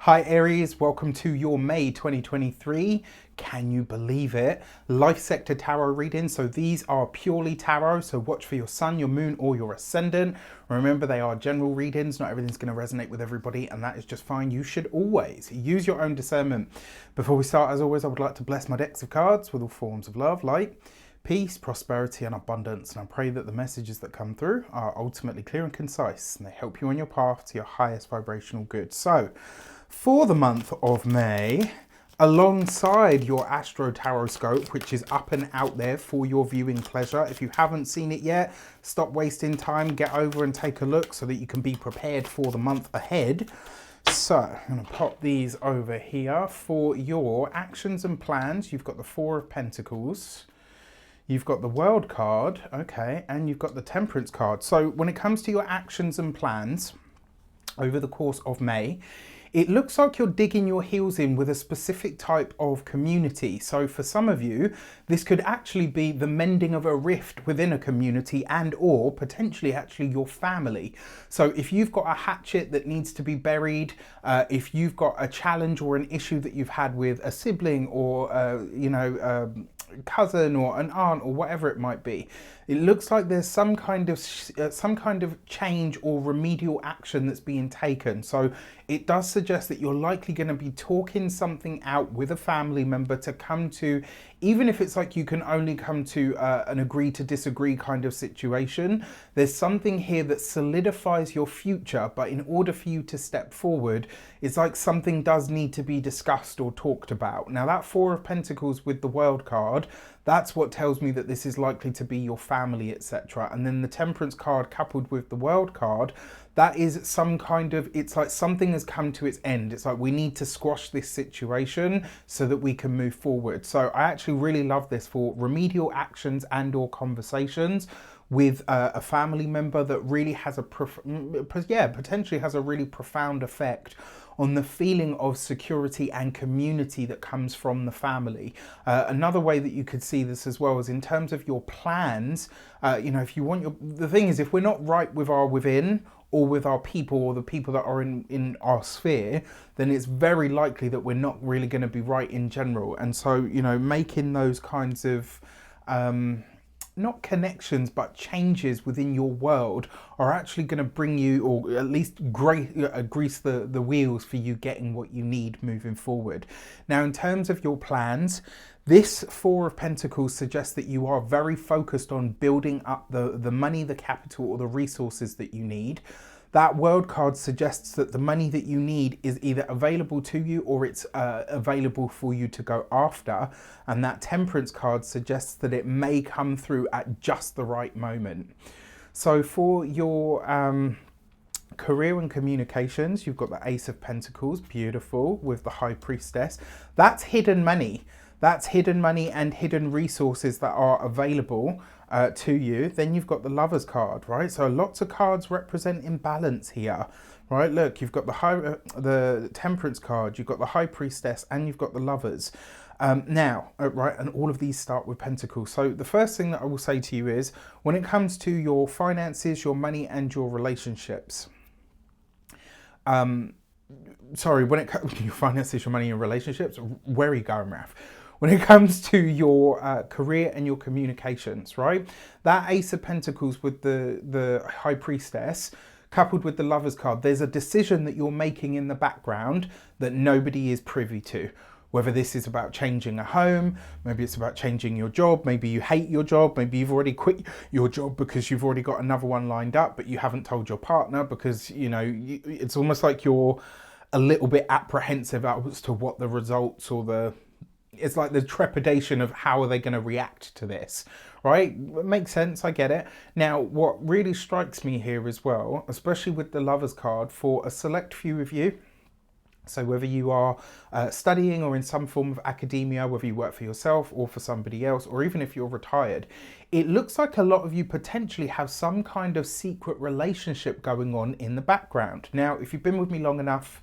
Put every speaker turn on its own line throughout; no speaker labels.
Hi Aries, welcome to your May 2023, can you believe it, life sector tarot reading. So these are purely tarot, so watch for your sun, your moon or your ascendant. Remember, they are general readings, not everything's going to resonate with everybody, and that is just fine. You should always use your own discernment. Before we start, as always, I would like to bless my decks of cards with all forms of love, light, peace, prosperity and abundance, and I pray that the messages that come through are ultimately clear and concise and they help you on your path to your highest vibrational good. So for the month of May, alongside your Astro Tarot Scope, which is up and out there for your viewing pleasure, if you haven't seen it yet, stop wasting time, get over and take a look so that you can be prepared for the month ahead. So I'm going to pop these over here. For your actions and plans, you've got the Four of Pentacles, you've got the World card, okay, and you've got the Temperance card. So when it comes to your actions and plans over the course of May, it looks like you're digging your heels in with a specific type of community. So for some of you, this could actually be the mending of a rift within a community and or potentially actually your family. So if you've got a hatchet that needs to be buried, if you've got a challenge or an issue that you've had with a sibling or, cousin or an aunt or whatever it might be, it looks like there's some kind of change or remedial action that's being taken. So it does suggest that you're likely going to be talking something out with a family member to come to, even if it's like you can only come to an agree to disagree kind of situation. There's something here that solidifies your future, but in order for you to step forward, it's like something does need to be discussed or talked about. Now that Four of Pentacles with the World card, that's what tells me that this is likely to be your family, etc. And then the Temperance card coupled with the World card, that is some kind of, it's like something has come to its end. It's like we need to squash this situation so that we can move forward. So I actually really love this for remedial actions and or conversations with a family member that really has potentially has a really profound effect on the feeling of security and community that comes from the family. Another way that you could see this as well is in terms of your plans. If you want the thing is, if we're not right with our within or with our people or the people that are in our sphere, then it's very likely that we're not really going to be right in general. And so, making those kinds of not connections, but changes within your world are actually going to bring you, or at least grease the wheels for you getting what you need moving forward. Now, in terms of your plans, this Four of Pentacles suggests that you are very focused on building up the money, the capital, or the resources that you need. That World card suggests that the money that you need is either available to you or it's available for you to go after. And that Temperance card suggests that it may come through at just the right moment. So for your career and communications, you've got the Ace of Pentacles, beautiful, with the High Priestess. That's hidden money. That's hidden money and hidden resources that are available to you. Then you've got the Lovers card, right? So lots of cards represent imbalance here, right? Look, you've got the Temperance card, you've got the High Priestess, and you've got the Lovers. Right, and all of these start with Pentacles. So the first thing that I will say to you is, when it comes to your finances, your money, and your relationships, when it comes to your finances, your money, and relationships, where are you going, Raf? When it comes to your career and your communications, right? That Ace of Pentacles with the High Priestess, coupled with the Lovers card, there's a decision that you're making in the background that nobody is privy to. Whether this is about changing a home, maybe it's about changing your job, maybe you hate your job, maybe you've already quit your job because you've already got another one lined up, but you haven't told your partner because, it's almost like you're a little bit apprehensive as to what the results or it's like the trepidation of how are they going to react to this, right? It makes sense, I get it. Now, what really strikes me here as well, especially with the Lovers card, for a select few of you, so whether you are studying or in some form of academia, whether you work for yourself or for somebody else, or even if you're retired, it looks like a lot of you potentially have some kind of secret relationship going on in the background. Now, if you've been with me long enough,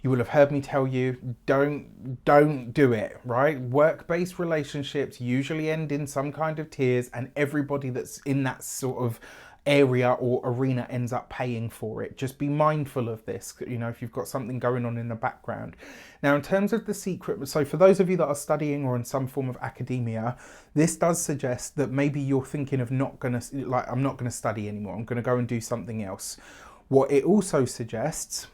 you will have heard me tell you, don't do it, right? Work-based relationships usually end in some kind of tears, and everybody that's in that sort of area or arena ends up paying for it. Just be mindful of this, you know, if you've got something going on in the background. Now, in terms of the secret, so for those of you that are studying or in some form of academia, this does suggest that maybe you're thinking of not going to, like, I'm not going to study anymore, I'm going to go and do something else. What it also suggests,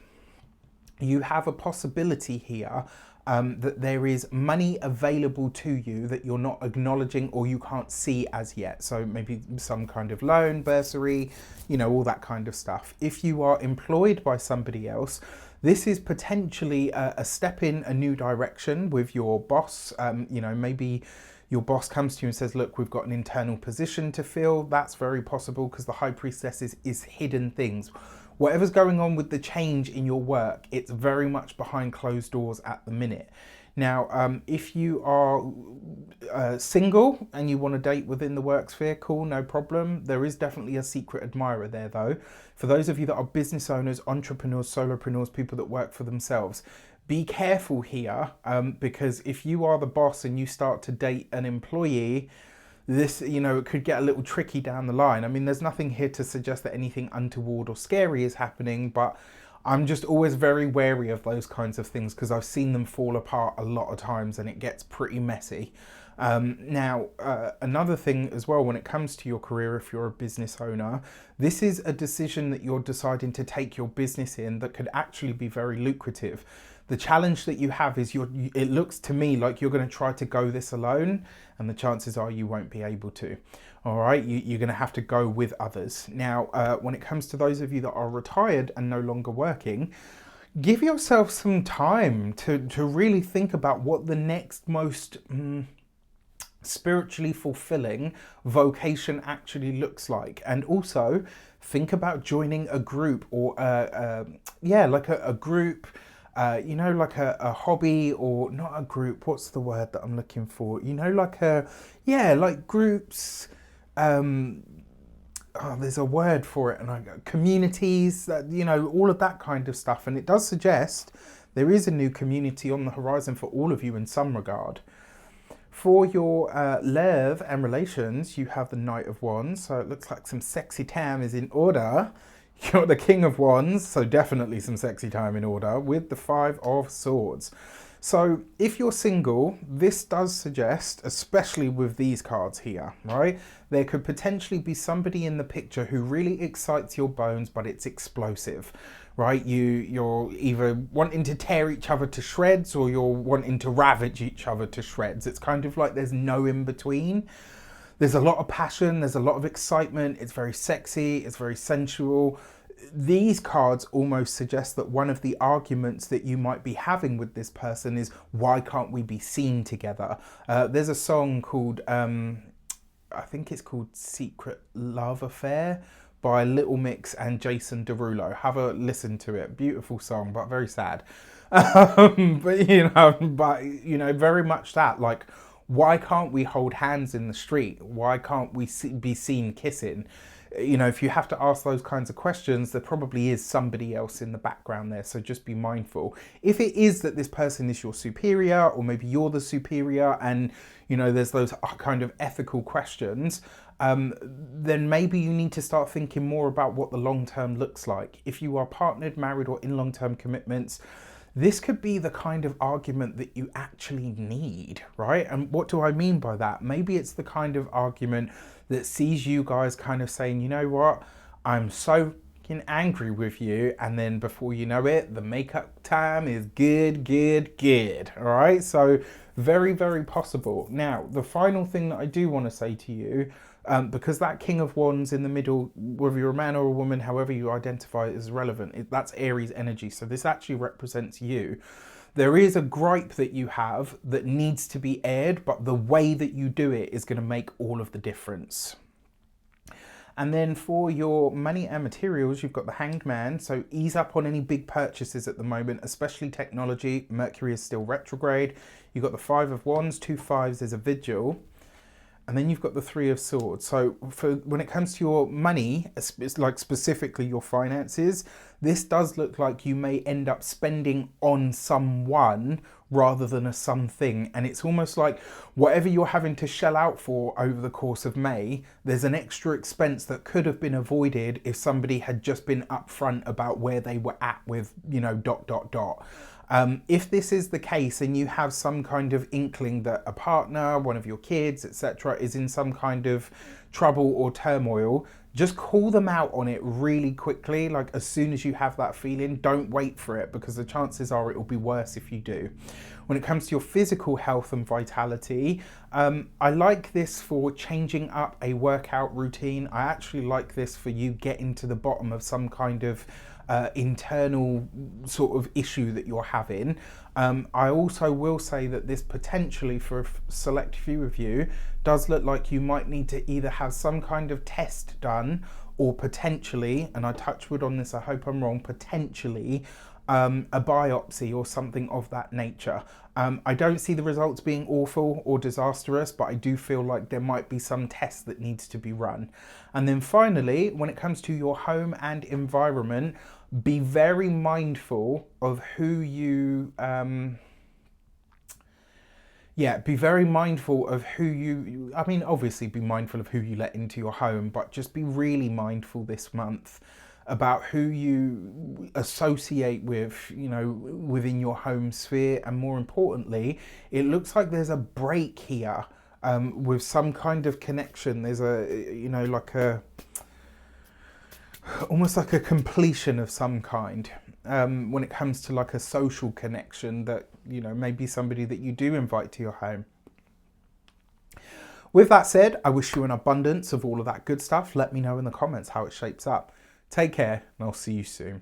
you have a possibility here that there is money available to you that you're not acknowledging or you can't see as yet. So maybe some kind of loan, bursary, you know, all that kind of stuff. If you are employed by somebody else, this is potentially a step in a new direction with your boss. You know, maybe your boss comes to you and says, look, we've got an internal position to fill. That's very possible because the High Priestess is hidden things. Whatever's going on with the change in your work, it's very much behind closed doors at the minute. Now, if you are single and you want to date within the work sphere, cool, no problem. There is definitely a secret admirer there though. For those of you that are business owners, entrepreneurs, solopreneurs, people that work for themselves, be careful here because if you are the boss and you start to date an employee, this, you know, it could get a little tricky down the line. I mean, there's nothing here to suggest that anything untoward or scary is happening, but I'm just always very wary of those kinds of things because I've seen them fall apart a lot of times and it gets pretty messy. Now, another thing as well, when it comes to your career, if you're a business owner, this is a decision that you're deciding to take your business in that could actually be very lucrative. The challenge that you have is it looks to me like you're going to try to go this alone, and the chances are you won't be able to. All right, you're going to have to go with others. Now, when it comes to those of you that are retired and no longer working, give yourself some time to really think about what the next most spiritually fulfilling vocation actually looks like, and also think about joining a group or like a group. You know, like a hobby, or not a group, what's the word that I'm looking for? You know, like like groups, there's a word for it, and communities, you know, all of that kind of stuff. And it does suggest there is a new community on the horizon for all of you in some regard. For your love and relations, you have the Knight of Wands, so it looks like some sexy time is in order. You're the King of Wands, so definitely some sexy time in order, with the Five of Swords. So if you're single, this does suggest, especially with these cards here, right? There could potentially be somebody in the picture who really excites your bones, but it's explosive, right? You're either wanting to tear each other to shreds or you're wanting to ravage each other to shreds. It's kind of like there's no in between. There's a lot of passion, there's a lot of excitement, it's very sexy, it's very sensual. These cards almost suggest that one of the arguments that you might be having with this person is, why can't we be seen together? There's a song called, I think it's called Secret Love Affair by Little Mix and Jason Derulo. Have a listen to it. Beautiful song, but very sad. But you know, very much that, like, why can't we hold hands in the street? Why can't we be seen kissing? You know, if you have to ask those kinds of questions, there probably is somebody else in the background there. So just be mindful. If it is that this person is your superior, or maybe you're the superior, and, you know, there's those kind of ethical questions, then maybe you need to start thinking more about what the long term looks like. If you are partnered, married, or in long-term commitments, this could be the kind of argument that you actually need, right? And what do I mean by that? Maybe it's the kind of argument that sees you guys kind of saying, you know what, I'm so fucking angry with you. And then before you know it, the makeup time is good. All right, so very, very possible. Now, the final thing that I do want to say to you, because that King of Wands in the middle, whether you're a man or a woman, however you identify it, is relevant. That's Aries energy. So this actually represents you. There is a gripe that you have that needs to be aired, but the way that you do it is going to make all of the difference. And then for your money and materials, you've got the Hanged Man. So ease up on any big purchases at the moment, especially technology. Mercury is still retrograde. You've got the Five of Wands, 2 5s is a Vigil. And then you've got the Three of Swords. So when it comes to your money, it's like specifically your finances, this does look like you may end up spending on someone rather than a something. And it's almost like whatever you're having to shell out for over the course of May, there's an extra expense that could have been avoided if somebody had just been upfront about where they were at with, you know, ... If this is the case and you have some kind of inkling that a partner, one of your kids, etc., is in some kind of trouble or turmoil, just call them out on it really quickly. Like as soon as you have that feeling, don't wait for it, because the chances are it will be worse if you do. When it comes to your physical health and vitality, I like this for changing up a workout routine. I actually like this for you getting to the bottom of some kind of internal sort of issue that you're having. I also will say that this potentially, for a select few of you, does look like you might need to either have some kind of test done, or potentially, and I touch wood on this, I hope I'm wrong, potentially a biopsy or something of that nature. I don't see the results being awful or disastrous, but I do feel like there might be some test that needs to be run. And then finally, when it comes to your home and environment, be very mindful of who you be very mindful of who you, I mean, obviously be mindful of who you let into your home, but just be really mindful this month about who you associate with, you know, within your home sphere. And more importantly, it looks like there's a break here with some kind of connection. There's a, you know, like a, almost like a completion of some kind when it comes to like a social connection that, you know, maybe somebody that you do invite to your home. With that said, I wish you an abundance of all of that good stuff. Let me know in the comments how it shapes up. Take care, and I'll see you soon.